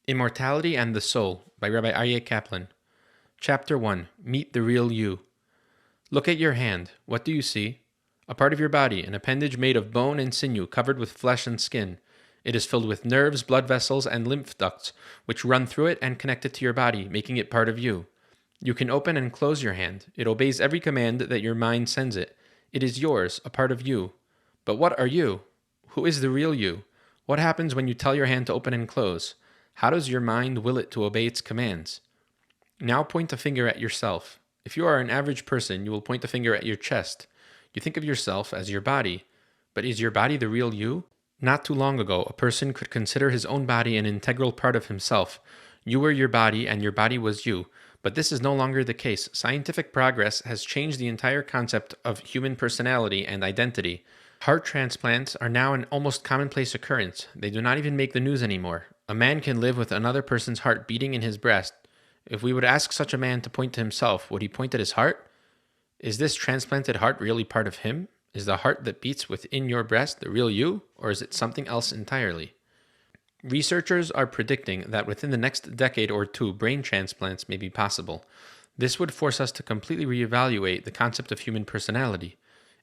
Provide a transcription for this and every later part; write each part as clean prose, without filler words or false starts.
Immortality and the Soul by Rabbi Aryeh Kaplan. Chapter 1. Meet the Real You. Look at your hand. What do you see? A part of your body, an appendage made of bone and sinew covered with flesh and skin. It is filled with nerves, blood vessels, and lymph ducts, which run through it and connect it to your body, making it part of you. You can open and close your hand. It obeys every command that your mind sends it. It is yours, a part of you. But what are you? Who is the real you? What happens when you tell your hand to open and close? How does your mind will it to obey its commands? Now point a finger at yourself. If you are an average person, you will point a finger at your chest. You think of yourself as your body. But is your body the real you? Not too long ago, a person could consider his own body an integral part of himself. You were your body and your body was you. But this is no longer the case. Scientific progress has changed the entire concept of human personality and identity. Heart transplants are now an almost commonplace occurrence. They do not even make the news anymore. A man can live with another person's heart beating in his breast. If we would ask such a man to point to himself, would he point at his heart? Is this transplanted heart really part of him? Is the heart that beats within your breast the real you, or is it something else entirely? Researchers are predicting that within the next decade or two, brain transplants may be possible. This would force us to completely reevaluate the concept of human personality.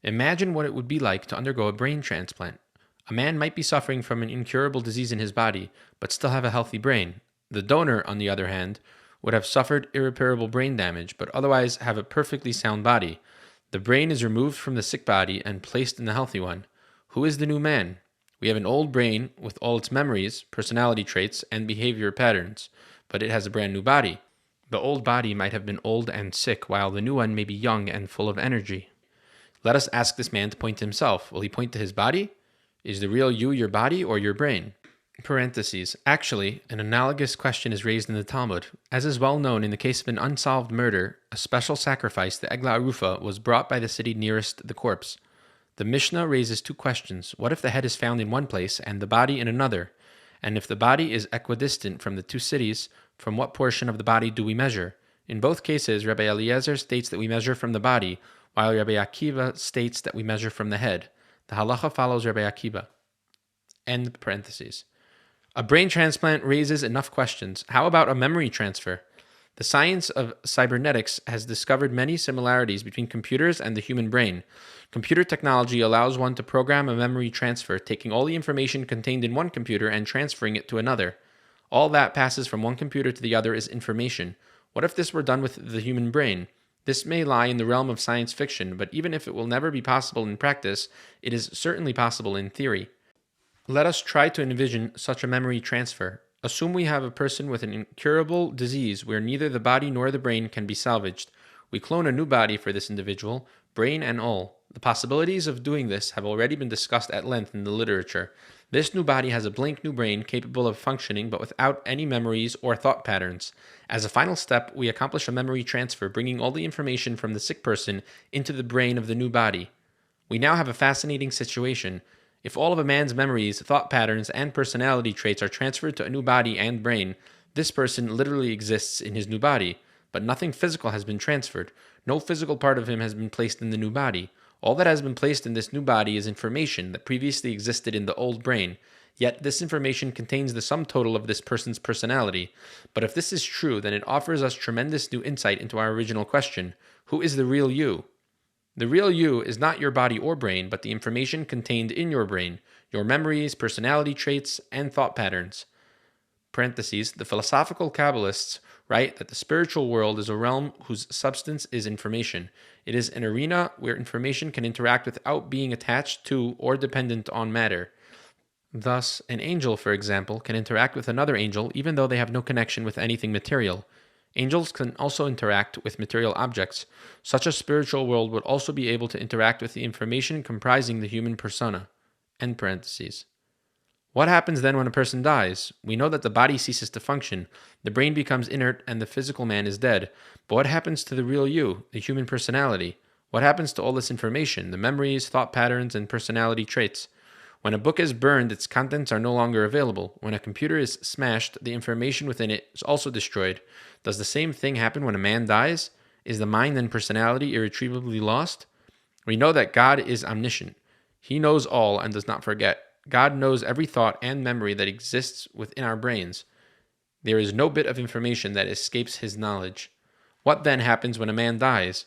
Imagine what it would be like to undergo a brain transplant. A man might be suffering from an incurable disease in his body, but still have a healthy brain. The donor, on the other hand, would have suffered irreparable brain damage, but otherwise have a perfectly sound body. The brain is removed from the sick body and placed in the healthy one. Who is the new man? We have an old brain with all its memories, personality traits, and behavior patterns, but it has a brand new body. The old body might have been old and sick, while the new one may be young and full of energy. Let us ask this man to point to himself. Will he point to his body? Is the real you your body or your brain? Parentheses. Actually, an analogous question is raised in the Talmud. As is well known, in the case of an unsolved murder, a special sacrifice, the Egla Arufa, was brought by the city nearest the corpse. The Mishnah raises two questions. What if the head is found in one place and the body in another? And if the body is equidistant from the two cities, from what portion of the body do we measure? In both cases, Rabbi Eliezer states that we measure from the body, while Rabbi Akiva states that we measure from the head. The halacha follows Rabbi Akiva. End parentheses. A brain transplant raises enough questions. How about a memory transfer? The science of cybernetics has discovered many similarities between computers and the human brain. Computer technology allows one to program a memory transfer, taking all the information contained in one computer and transferring it to another. All that passes from one computer to the other is information. What if this were done with the human brain? This may lie in the realm of science fiction, but even if it will never be possible in practice, it is certainly possible in theory. Let us try to envision such a memory transfer. Assume we have a person with an incurable disease where neither the body nor the brain can be salvaged. We clone a new body for this individual, brain and all. The possibilities of doing this have already been discussed at length in the literature. This new body has a blank new brain capable of functioning but without any memories or thought patterns. As a final step, we accomplish a memory transfer, bringing all the information from the sick person into the brain of the new body. We now have a fascinating situation. If all of a man's memories, thought patterns, and personality traits are transferred to a new body and brain, this person literally exists in his new body, but nothing physical has been transferred. No physical part of him has been placed in the new body. All that has been placed in this new body is information that previously existed in the old brain, yet this information contains the sum total of this person's personality. But if this is true, then it offers us tremendous new insight into our original question: who is the real you? The real you is not your body or brain, but the information contained in your brain, your memories, personality traits, and thought patterns. Parentheses, the philosophical Kabbalists write that the spiritual world is a realm whose substance is information. It is an arena where information can interact without being attached to or dependent on matter. Thus, an angel, for example, can interact with another angel even though they have no connection with anything material. Angels can also interact with material objects. Such a spiritual world would also be able to interact with the information comprising the human persona. End parentheses. What happens then when a person dies? We know that the body ceases to function, the brain becomes inert, and the physical man is dead. But what happens to the real you, the human personality? What happens to all this information, the memories, thought patterns, and personality traits? When a book is burned, its contents are no longer available. When a computer is smashed, the information within it is also destroyed. Does the same thing happen when a man dies? Is the mind and personality irretrievably lost? We know that God is omniscient. He knows all and does not forget. God knows every thought and memory that exists within our brains. There is no bit of information that escapes his knowledge. What then happens when a man dies?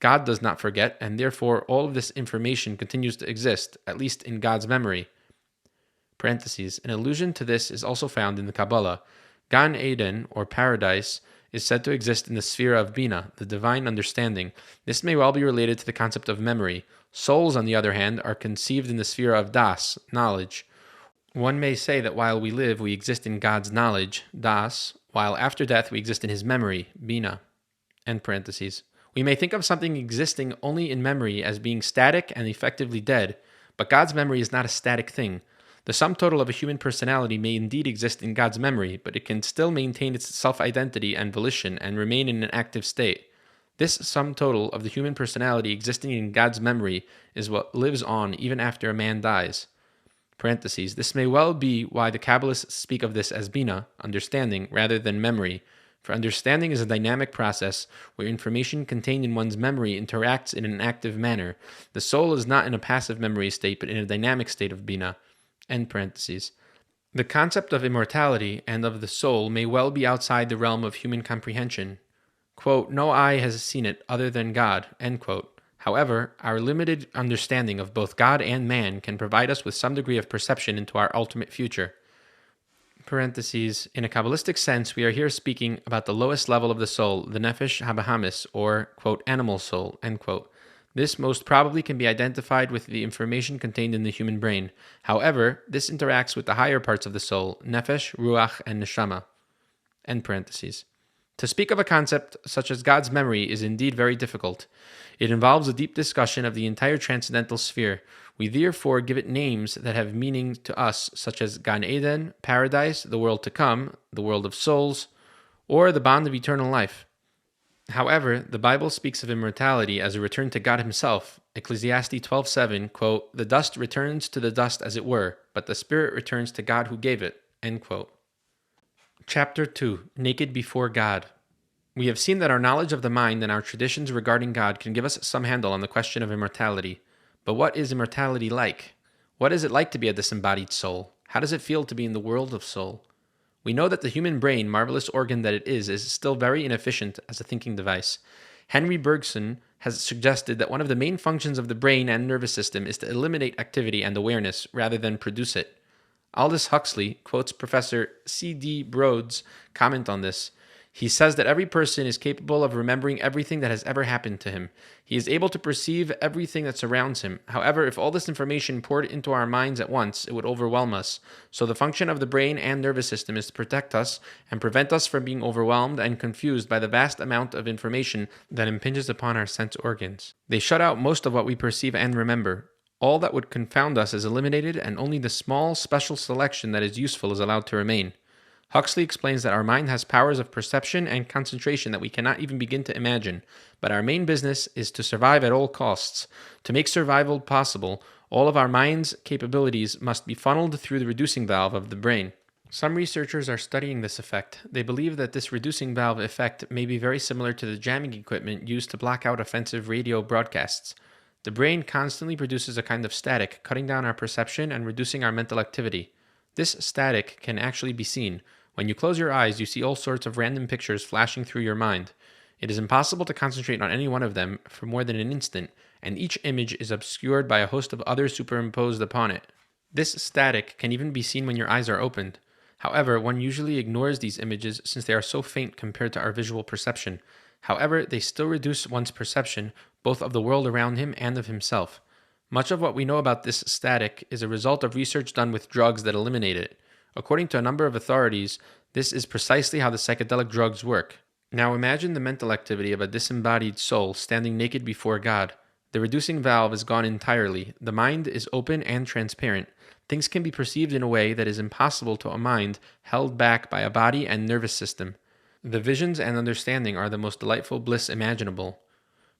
God does not forget, and therefore all of this information continues to exist, at least in God's memory. Parentheses. An allusion to this is also found in the Kabbalah. Gan Eden, or paradise, is said to exist in the sphere of Bina, the divine understanding. This may well be related to the concept of memory. Souls, on the other hand, are conceived in the sphere of Das, knowledge. One may say that while we live, we exist in God's knowledge, Das, while after death we exist in his memory, Bina. End parentheses. We may think of something existing only in memory as being static and effectively dead, but God's memory is not a static thing. The sum total of a human personality may indeed exist in God's memory, but it can still maintain its self-identity and volition and remain in an active state. This sum total of the human personality existing in God's memory is what lives on even after a man dies. Parentheses. This may well be why the Kabbalists speak of this as Bina, understanding, rather than memory. For understanding is a dynamic process where information contained in one's memory interacts in an active manner. The soul is not in a passive memory state, but in a dynamic state of Bina. End parentheses. The concept of immortality and of the soul may well be outside the realm of human comprehension. Quote, no eye has seen it other than God, end quote. However, our limited understanding of both God and man can provide us with some degree of perception into our ultimate future. Parentheses. In a Kabbalistic sense, we are here speaking about the lowest level of the soul, the Nefesh HaBahamis, or, quote, animal soul, end quote. This most probably can be identified with the information contained in the human brain. However, this interacts with the higher parts of the soul, Nefesh, Ruach, and Neshama. End parentheses. To speak of a concept such as God's memory is indeed very difficult. It involves a deep discussion of the entire transcendental sphere. We therefore give it names that have meaning to us, such as Gan Eden, paradise, the world to come, the world of souls, or the bond of eternal life. However, the Bible speaks of immortality as a return to God himself. Ecclesiastes 12:7, quote, the dust returns to the dust as it were, but the spirit returns to God who gave it, end quote. Chapter 2, Naked Before God. We have seen that our knowledge of the mind and our traditions regarding God can give us some handle on the question of immortality. But what is immortality like? What is it like to be a disembodied soul? How does it feel to be in the world of soul? We know that the human brain, marvelous organ that it is still very inefficient as a thinking device. Henry Bergson has suggested that one of the main functions of the brain and nervous system is to eliminate activity and awareness rather than produce it. Aldous Huxley quotes Professor C.D. Broad's comment on this. He says that every person is capable of remembering everything that has ever happened to him. He is able to perceive everything that surrounds him. However, if all this information poured into our minds at once, it would overwhelm us. So the function of the brain and nervous system is to protect us and prevent us from being overwhelmed and confused by the vast amount of information that impinges upon our sense organs. They shut out most of what we perceive and remember. All that would confound us is eliminated, and only the small, special selection that is useful is allowed to remain. Huxley explains that our mind has powers of perception and concentration that we cannot even begin to imagine, but our main business is to survive at all costs. To make survival possible, all of our mind's capabilities must be funneled through the reducing valve of the brain. Some researchers are studying this effect. They believe that this reducing valve effect may be very similar to the jamming equipment used to block out offensive radio broadcasts. The brain constantly produces a kind of static, cutting down our perception and reducing our mental activity. This static can actually be seen. When you close your eyes, you see all sorts of random pictures flashing through your mind. It is impossible to concentrate on any one of them for more than an instant, and each image is obscured by a host of others superimposed upon it. This static can even be seen when your eyes are opened. However, one usually ignores these images since they are so faint compared to our visual perception. However, they still reduce one's perception, both of the world around him and of himself. Much of what we know about this static is a result of research done with drugs that eliminate it. According to a number of authorities, this is precisely how the psychedelic drugs work. Now imagine the mental activity of a disembodied soul standing naked before God. The reducing valve is gone entirely. The mind is open and transparent. Things can be perceived in a way that is impossible to a mind held back by a body and nervous system. The visions and understanding are the most delightful bliss imaginable.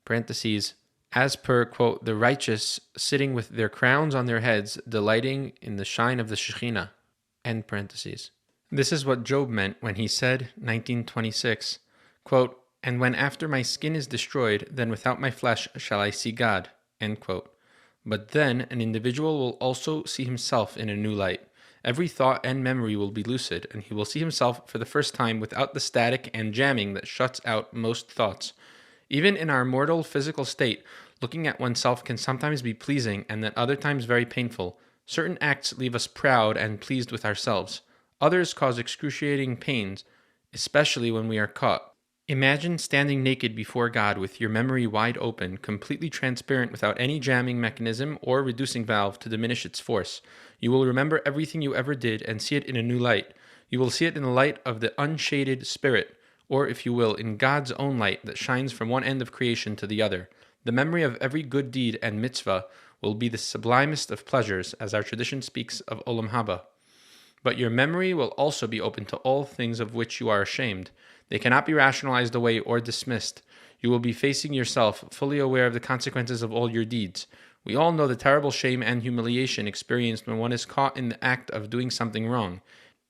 Parentheses, as per, quote, the righteous sitting with their crowns on their heads, delighting in the shine of the Shekhinah. End parentheses. This is what Job meant when he said, 1926, quote, and when after my skin is destroyed, then without my flesh shall I see God, end quote. But then an individual will also see himself in a new light. Every thought and memory will be lucid, and he will see himself for the first time without the static and jamming that shuts out most thoughts. Even in our mortal physical state, looking at oneself can sometimes be pleasing and at other times very painful. Certain acts leave us proud and pleased with ourselves. Others cause excruciating pains, especially when we are caught. Imagine standing naked before God with your memory wide open, completely transparent without any jamming mechanism or reducing valve to diminish its force. You will remember everything you ever did and see it in a new light. You will see it in the light of the unshaded spirit, or if you will, in God's own light that shines from one end of creation to the other. The memory of every good deed and mitzvah will be the sublimest of pleasures, as our tradition speaks of Olam Haba. But your memory will also be open to all things of which you are ashamed. They cannot be rationalized away or dismissed. You will be facing yourself, fully aware of the consequences of all your deeds. We all know the terrible shame and humiliation experienced when one is caught in the act of doing something wrong.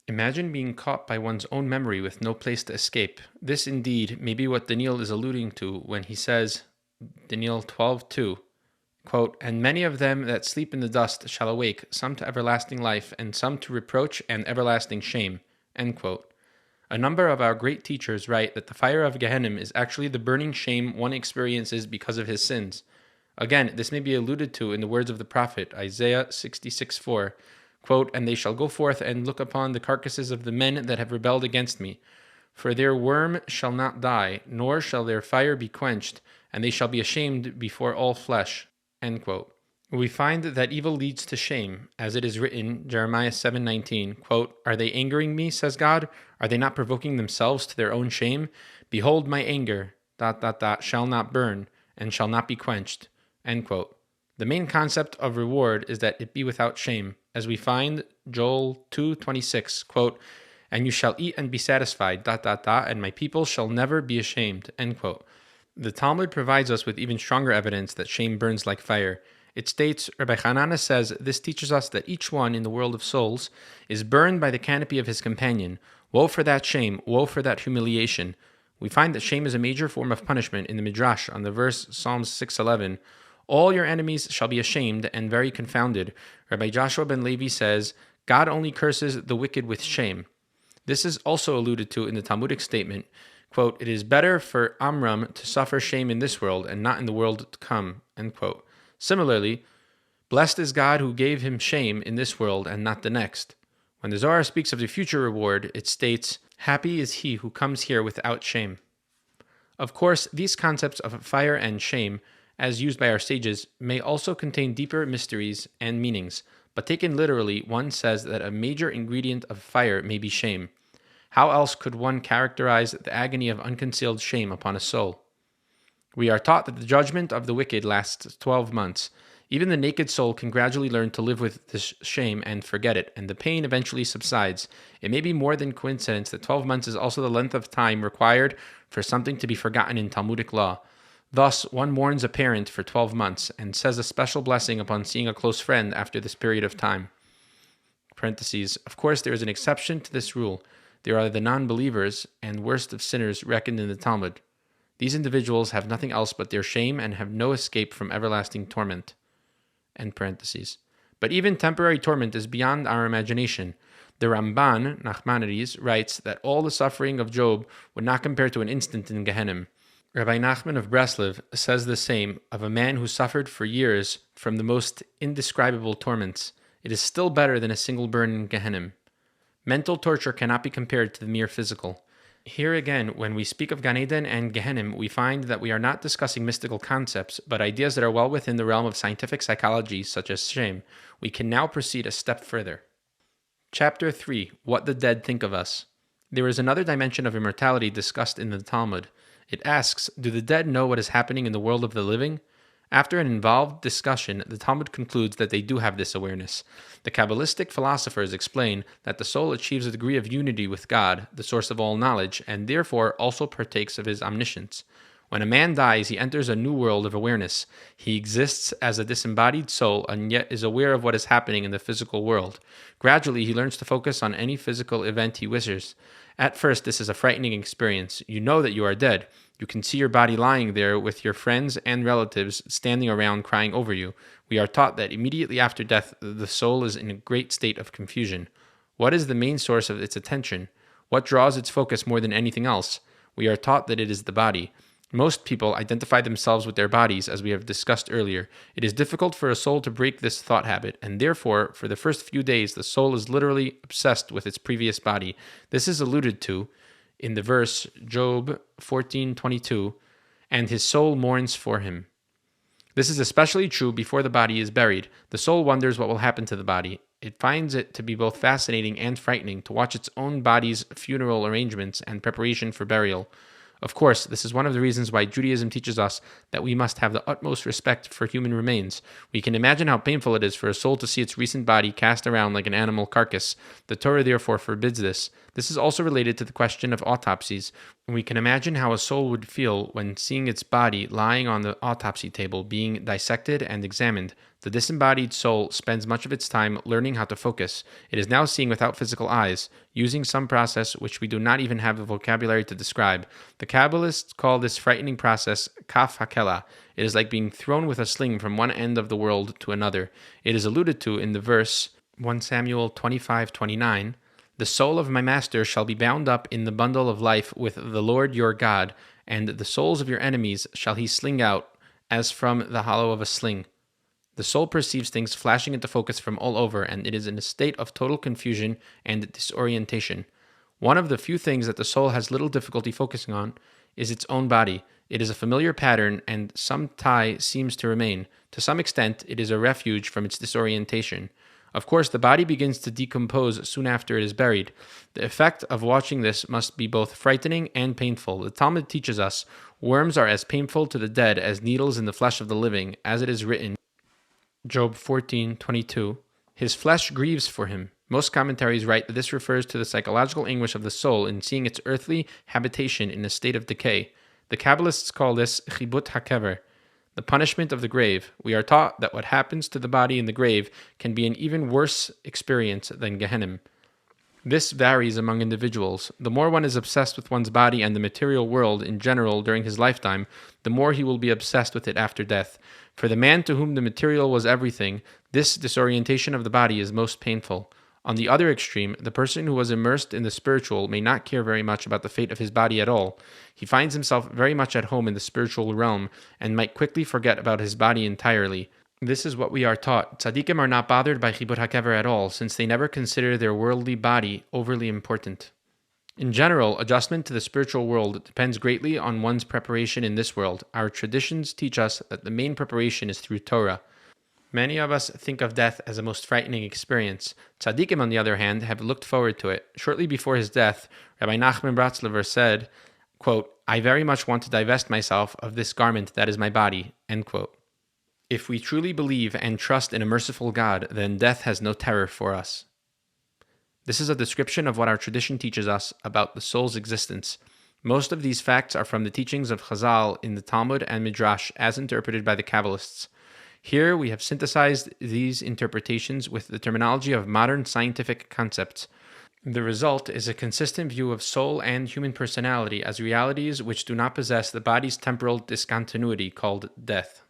Imagine being caught by one's own memory with no place to escape. This indeed may be what Daniel is alluding to when he says, Daniel 12:2, quote, "And many of them that sleep in the dust shall awake, some to everlasting life, and some to reproach and everlasting shame." End quote. A number of our great teachers write that the fire of Gehenna is actually the burning shame one experiences because of his sins. Again, this may be alluded to in the words of the prophet, Isaiah 66:4, quote, "And they shall go forth and look upon the carcasses of the men that have rebelled against me. For their worm shall not die, nor shall their fire be quenched, and they shall be ashamed before all flesh." End quote. We find that evil leads to shame, as it is written, Jeremiah 7:19, quote, "Are they angering me, says God? Are they not provoking themselves to their own shame? Behold, my anger, shall not burn, and shall not be quenched." End quote. The main concept of reward is that it be without shame, as we find Joel 2:26, quote, "And you shall eat and be satisfied, and my people shall never be ashamed." End quote. The Talmud provides us with even stronger evidence that shame burns like fire. It states, Rabbi Hanana says, this teaches us that each one in the world of souls is burned by the canopy of his companion. Woe for that shame, woe for that humiliation. We find that shame is a major form of punishment in the Midrash on the verse Psalms 6:11. All your enemies shall be ashamed and very confounded. Rabbi Joshua ben Levi says, God only curses the wicked with shame. This is also alluded to in the Talmudic statement, quote, "It is better for Amram to suffer shame in this world and not in the world to come," end quote. Similarly, blessed is God who gave him shame in this world and not the next. When the Zohar speaks of the future reward, it states, "Happy is he who comes here without shame." Of course, these concepts of fire and shame, as used by our sages, may also contain deeper mysteries and meanings, but taken literally, one says that a major ingredient of fire may be shame. How else could one characterize the agony of unconcealed shame upon a soul? We are taught that the judgment of the wicked lasts 12 months. Even the naked soul can gradually learn to live with this shame and forget it, and the pain eventually subsides. It may be more than coincidence that 12 months is also the length of time required for something to be forgotten in Talmudic law. Thus, one mourns a parent for 12 months and says a special blessing upon seeing a close friend after this period of time. Parentheses. Of course, there is an exception to this rule. There are the non-believers and worst of sinners reckoned in the Talmud. These individuals have nothing else but their shame and have no escape from everlasting torment. End parentheses. But even temporary torment is beyond our imagination. The Ramban, Nachmanides, writes that all the suffering of Job would not compare to an instant in Gehenna. Rabbi Nachman of Breslov says the same of a man who suffered for years from the most indescribable torments. It is still better than a single burn in Gehenna. Mental torture cannot be compared to the mere physical. Here again, when we speak of Gan Eden and Gehenna, we find that we are not discussing mystical concepts, but ideas that are well within the realm of scientific psychology, such as shame. We can now proceed a step further. Chapter 3. What the Dead Think of Us. There is another dimension of immortality discussed in the Talmud. It asks, do the dead know what is happening in the world of the living? After an involved discussion, the Talmud concludes that they do have this awareness. The Kabbalistic philosophers explain that the soul achieves a degree of unity with God, the source of all knowledge, and therefore also partakes of his omniscience. When a man dies, he enters a new world of awareness. He exists as a disembodied soul and yet is aware of what is happening in the physical world. Gradually, he learns to focus on any physical event he wishes. At first, this is a frightening experience. You know that you are dead. You can see your body lying there with your friends and relatives standing around crying over you. We are taught that immediately after death, the soul is in a great state of confusion. What is the main source of its attention? What draws its focus more than anything else? We are taught that it is the body. Most people identify themselves with their bodies, as we have discussed earlier. It is difficult for a soul to break this thought habit, and therefore, for the first few days, the soul is literally obsessed with its previous body. This is alluded to in the verse Job 14:22, and his soul mourns for him. This is especially true before the body is buried. The soul wonders what will happen to the body. It finds it to be both fascinating and frightening to watch its own body's funeral arrangements and preparation for burial. Of course, this is one of the reasons why Judaism teaches us that we must have the utmost respect for human remains. We can imagine how painful it is for a soul to see its recent body cast around like an animal carcass. The Torah therefore forbids this. This is also related to the question of autopsies. We can imagine how a soul would feel when seeing its body lying on the autopsy table being dissected and examined. The disembodied soul spends much of its time learning how to focus. It is now seeing without physical eyes, using some process which we do not even have the vocabulary to describe. The Kabbalists call this frightening process kaf hakela. It is like being thrown with a sling from one end of the world to another. It is alluded to in the verse 1 Samuel 25:29. The soul of my master shall be bound up in the bundle of life with the Lord your God, and the souls of your enemies shall he sling out as from the hollow of a sling. The soul perceives things flashing into focus from all over, and it is in a state of total confusion and disorientation. One of the few things that the soul has little difficulty focusing on is its own body. It is a familiar pattern, and some tie seems to remain. To some extent, it is a refuge from its disorientation. Of course, the body begins to decompose soon after it is buried. The effect of watching this must be both frightening and painful. The Talmud teaches us, worms are as painful to the dead as needles in the flesh of the living, as it is written, Job 14:22, his flesh grieves for him. Most commentaries write that this refers to the psychological anguish of the soul in seeing its earthly habitation in a state of decay. The Kabbalists call this chibut hakever, the punishment of the grave. We are taught that what happens to the body in the grave can be an even worse experience than Gehenna. This varies among individuals. The more one is obsessed with one's body and the material world in general during his lifetime, the more he will be obsessed with it after death. For the man to whom the material was everything, this disorientation of the body is most painful. On the other extreme, the person who was immersed in the spiritual may not care very much about the fate of his body at all. He finds himself very much at home in the spiritual realm and might quickly forget about his body entirely. This is what we are taught. Tzaddikim are not bothered by chibut hakever at all, since they never consider their worldly body overly important. In general, adjustment to the spiritual world depends greatly on one's preparation in this world. Our traditions teach us that the main preparation is through Torah. Many of us think of death as a most frightening experience. Tzaddikim, on the other hand, have looked forward to it. Shortly before his death, Rabbi Nachman Bratzlever said, quote, I very much want to divest myself of this garment that is my body, end quote. If we truly believe and trust in a merciful God, then death has no terror for us. This is a description of what our tradition teaches us about the soul's existence. Most of these facts are from the teachings of Chazal in the Talmud and Midrash as interpreted by the Kabbalists. Here we have synthesized these interpretations with the terminology of modern scientific concepts. The result is a consistent view of soul and human personality as realities which do not possess the body's temporal discontinuity called death.